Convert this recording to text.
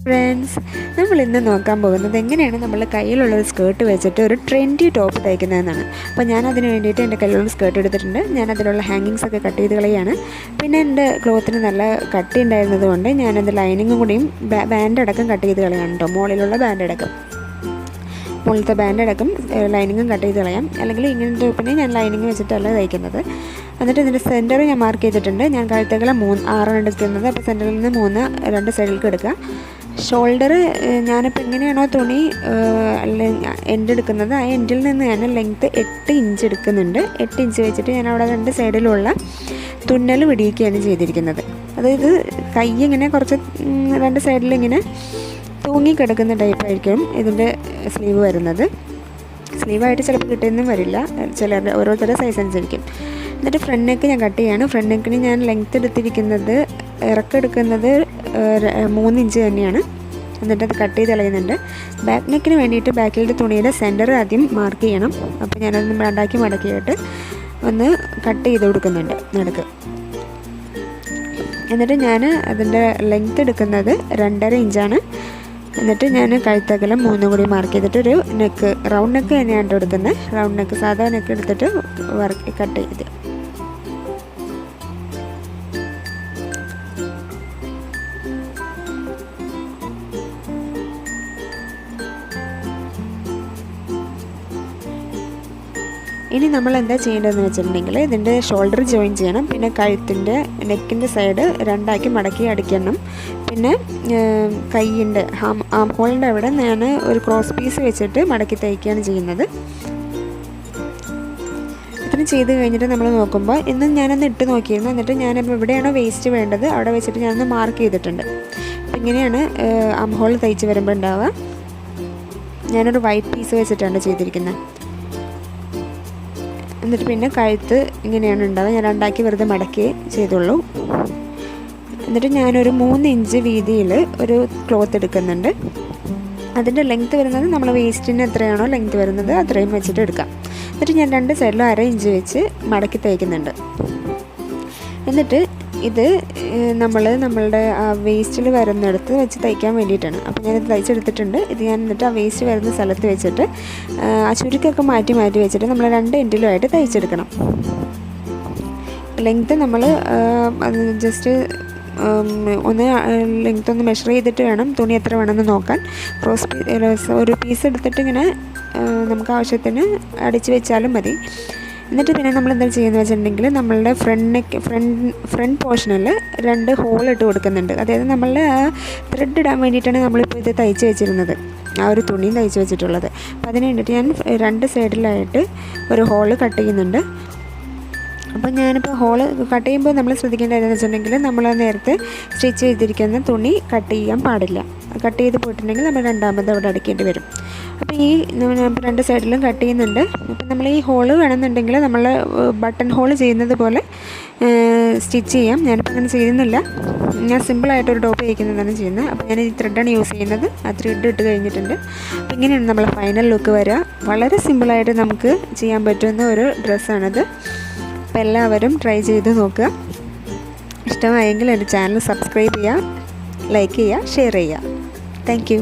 Friends, നമ്മൾ ഇന്ന് നോക്കാൻ പോകുന്നത് എങ്ങനെയാണ് നമ്മൾ കയ്യിലുള്ളൊരു സ്കേർട്ട് വെച്ചിട്ട് ഒരു ട്രെൻഡി ടോപ്പ് തയ്ക്കുന്നതെന്നാണ്. അപ്പോൾ ഞാൻ അതിന് വേണ്ടിയിട്ട് എൻ്റെ കയ്യിലുള്ള സ്കേർട്ട് എടുത്തിട്ടുണ്ട്. ഞാൻ അതിലുള്ള ഹാങ്ങിങ്സ് ഒക്കെ കട്ട് ചെയ്ത് കളയാണ്. പിന്നെ എൻ്റെ ക്ലോത്തിന് നല്ല കട്ടി ഉണ്ടായിരുന്നത് കൊണ്ട് ഞാനത് ലൈനിങ്ങും കൂടിയും ബാൻഡ് അടക്കം കട്ട് ചെയ്ത് കളയാണ് കേട്ടോ. മുകളിലുള്ള ബാൻഡ് അടക്കം, മുകളിലത്തെ ബാൻഡ് അടക്കം ലൈനിങ്ങും കട്ട് ചെയ്ത് കളയാം. അല്ലെങ്കിൽ ഇങ്ങനെ ടോപ്പിനെ ഞാൻ ലൈനിങ് വെച്ചിട്ടല്ല തയ്ക്കുന്നത്. എന്നിട്ട് ഇതിൻ്റെ സെൻറ്റർ ഞാൻ മാർക്ക് ചെയ്തിട്ടുണ്ട്. ഞാൻ കഴുത്തുകൾ 6 എടുക്കുന്നത്. അപ്പോൾ സെൻറ്ററിൽ നിന്ന് 3 രണ്ട് സൈഡിലേക്ക് എടുക്കുക. ഷോൾഡർ ഞാനിപ്പോൾ എങ്ങനെയാണോ തുണി എൻഡ് എടുക്കുന്നത്, ആ എൻഡിൽ നിന്ന് ഞാൻ ലെങ്ത്ത് 8 ഇഞ്ച് എടുക്കുന്നുണ്ട്. 8 ഇഞ്ച് വെച്ചിട്ട് ഞാൻ അവിടെ 2 സൈഡിലുള്ള തുന്നൽ പിടിയിക്കുകയാണ് ചെയ്തിരിക്കുന്നത്. അതായത് കൈ ഇങ്ങനെ കുറച്ച് 2 സൈഡിലിങ്ങനെ തൂങ്ങിക്കിടക്കുന്ന ടൈപ്പായിരിക്കും ഇതിൻ്റെ സ്ലീവ് വരുന്നത്. സ്ലീവായിട്ട് ചിലപ്പോൾ കിട്ടിയെന്നും വരില്ല, ചിലരുടെ ഓരോരുത്തരുടെ സൈസ് അനുസരിക്കും. എന്നിട്ട് ഫ്രണ്ട് നെക്ക് ഞാൻ കട്ട് ചെയ്യാണ്. ഫ്രണ്ട് നെക്കിന് ഞാൻ ലെങ്ത്ത് എടുത്തിരിക്കുന്നത്, ഇറക്കെടുക്കുന്നത് 3 ഇഞ്ച് തന്നെയാണ്. എന്നിട്ട് അത് കട്ട് ചെയ്ത് കളയുന്നുണ്ട്. ബാക്ക് നെക്കിന് വേണ്ടിയിട്ട് ബാക്കിലെ തുണിയുടെ സെൻറ്റർ ആദ്യം മാർക്ക് ചെയ്യണം. അപ്പോൾ ഞാനത് മടക്കിയിട്ട് ഒന്ന് കട്ട് ചെയ്ത് കൊടുക്കുന്നുണ്ട് നടുക്ക്. എന്നിട്ട് ഞാൻ അതിൻ്റെ ലെങ്ത്ത് എടുക്കുന്നത് 2.5 ഇഞ്ചാണ്. എന്നിട്ട് ഞാൻ കഴുത്തകലം 3 കൂടി മാർക്ക് ചെയ്തിട്ട് ഒരു നെക്ക്, റൗണ്ട് നെക്ക് തന്നെയാണ് എടുക്കുന്നത്. റൗണ്ട് നെക്ക്, സാധാ നെക്ക് എടുത്തിട്ട് കട്ട് ചെയ്ത്. ഇനി നമ്മൾ എന്താ ചെയ്യേണ്ടതെന്ന് വെച്ചിട്ടുണ്ടെങ്കിൽ ഇതിൻ്റെ ഷോൾഡർ ജോയിൻ ചെയ്യണം. പിന്നെ കഴുത്തിൻ്റെ നെക്കിൻ്റെ സൈഡ് 2ആക്കി മടക്കി അടിക്കണം. പിന്നെ കൈയിൻ്റെ ആം ഹോളിൻ്റെ അവിടെ ഞാൻ ഒരു ക്രോസ് പീസ് വെച്ചിട്ട് മടക്കി തയ്ക്കുകയാണ് ചെയ്യുന്നത്. ഇത്രയും ചെയ്ത് കഴിഞ്ഞിട്ട് നമ്മൾ നോക്കുമ്പോൾ ഇന്ന് ഞാനൊന്ന് ഇട്ട് നോക്കിയിരുന്നു. എന്നിട്ട് ഞാനിപ്പോൾ എവിടെയാണോ വേസ്റ്റ് വേണ്ടത് അവിടെ വെച്ചിട്ട് ഞാനൊന്ന് മാർക്ക് ചെയ്തിട്ടുണ്ട്. അപ്പോൾ ഇങ്ങനെയാണ് ആം ഹോൾ തയ്ച്ച് വരുമ്പോൾ ഉണ്ടാവുക. ഞാനൊരു വൈറ്റ് പീസ് വെച്ചിട്ടാണ് ചെയ്തിരിക്കുന്നത്. എന്നിട്ട് പിന്നെ കഴുത്ത് ഇങ്ങനെയാണ് ഉണ്ടാവുക. ഞാൻ 2ആക്കി വെറുതെ മടക്കി ചെയ്തുള്ളൂ. എന്നിട്ട് ഞാനൊരു 3 ഇഞ്ച് വീതിയിൽ ഒരു ക്ലോത്ത് എടുക്കുന്നുണ്ട്. അതിൻ്റെ ലെങ്ത്ത് വരുന്നത് നമ്മൾ വേസ്റ്റിന് എത്രയാണോ ലെങ്ത്ത് വരുന്നത് അത്രയും വെച്ചിട്ട് എടുക്കാം. എന്നിട്ട് ഞാൻ 2 സൈഡിലും 1/2 ഇഞ്ച് വെച്ച് മടക്കി തയ്ക്കുന്നുണ്ട്. എന്നിട്ട് ഇത് നമ്മളുടെ ആ വേസ്റ്റിൽ വരുന്നിടത്ത് വെച്ച് തയ്ക്കാൻ വേണ്ടിയിട്ടാണ്. അപ്പോൾ ഞാനിത് തയ്ച്ചെടുത്തിട്ടുണ്ട്. ഇത് ഞാൻ എന്നിട്ട് ആ വേസ്റ്റ് വരുന്ന സ്ഥലത്ത് വെച്ചിട്ട് ആ ചുരുക്കൊക്കെ മാറ്റി വെച്ചിട്ട് നമ്മൾ 2 എൻഡിലുമായിട്ട് തയ്ച്ചെടുക്കണം. ലെങ്ത്ത് നമ്മൾ ജസ്റ്റ് ഒന്ന് ലെങ്ത്ത് ഒന്ന് മെഷർ ചെയ്തിട്ട് വേണം തുണി എത്ര വേണമെന്ന് നോക്കാൻ. ഒരു പീസ് എടുത്തിട്ട് ഇങ്ങനെ നമുക്ക് ആവശ്യത്തിന് അടിച്ച് വെച്ചാലും മതി. എന്നിട്ട് പിന്നെ നമ്മൾ എന്താ ചെയ്യുന്നത് വെച്ചിട്ടുണ്ടെങ്കിൽ നമ്മളുടെ ഫ്രണ്ട് പോർഷനിൽ 2 ഹോൾ ഇട്ട് കൊടുക്കുന്നുണ്ട്. അതായത് നമ്മളുടെ ത്രെഡ് ഇടാൻ വേണ്ടിയിട്ടാണ് നമ്മളിപ്പോൾ ഇത് തയ്ച്ച് വെച്ചിരുന്നത്, ആ ഒരു തുണിയും തയ്ച്ച് വെച്ചിട്ടുള്ളത്. അപ്പോൾ അതിന് വേണ്ടിയിട്ട് ഞാൻ 2 സൈഡിലായിട്ട് ഒരു ഹോള് കട്ട് ചെയ്യുന്നുണ്ട്. അപ്പോൾ ഞാനിപ്പോൾ ഹോള് കട്ട് ചെയ്യുമ്പോൾ നമ്മൾ ശ്രദ്ധിക്കേണ്ടതെന്ന് വെച്ചിട്ടുണ്ടെങ്കിൽ നമ്മൾ നേരത്തെ സ്റ്റിച്ച് ചെയ്തിരിക്കുന്ന തുണി കട്ട് ചെയ്യാൻ പാടില്ല. കട്ട് ചെയ്ത് പോയിട്ടുണ്ടെങ്കിൽ നമ്മൾ രണ്ടാമത് അവിടെ അടിക്കേണ്ടി വരും. അപ്പോൾ ഈ 2 സൈഡിലും കട്ട് ചെയ്യുന്നുണ്ട്. അപ്പോൾ നമ്മൾ ഈ ഹോള് വേണമെന്നുണ്ടെങ്കിൽ നമ്മൾ ബട്ടൺ ഹോള് ചെയ്യുന്നത് പോലെ സ്റ്റിച്ച് ചെയ്യാം. ഞാനിപ്പോൾ അങ്ങനെ ചെയ്യുന്നില്ല. ഞാൻ സിമ്പിളായിട്ടൊരു ടോപ്പ് തയ്ക്കുന്നതാണ് ചെയ്യുന്നത്. അപ്പോൾ ഞാൻ ഈ ത്രെഡാണ് യൂസ് ചെയ്യുന്നത്. ആ ത്രെഡ് ഇട്ട് കഴിഞ്ഞിട്ടുണ്ട്. അപ്പോൾ ഇങ്ങനെയാണ് നമ്മൾ ഫൈനൽ ലുക്ക് വരിക. വളരെ സിമ്പിളായിട്ട് നമുക്ക് ചെയ്യാൻ പറ്റുന്ന ഒരു ഡ്രസ്സാണിത്. അപ്പോൾ എല്ലാവരും ട്രൈ ചെയ്ത് നോക്കുക. ഇഷ്ടമായെങ്കിൽ എൻ്റെ ചാനൽ സബ്സ്ക്രൈബ് ചെയ്യുക, ലൈക്ക് ചെയ്യുക, ഷെയർ ചെയ്യുക. Thank you.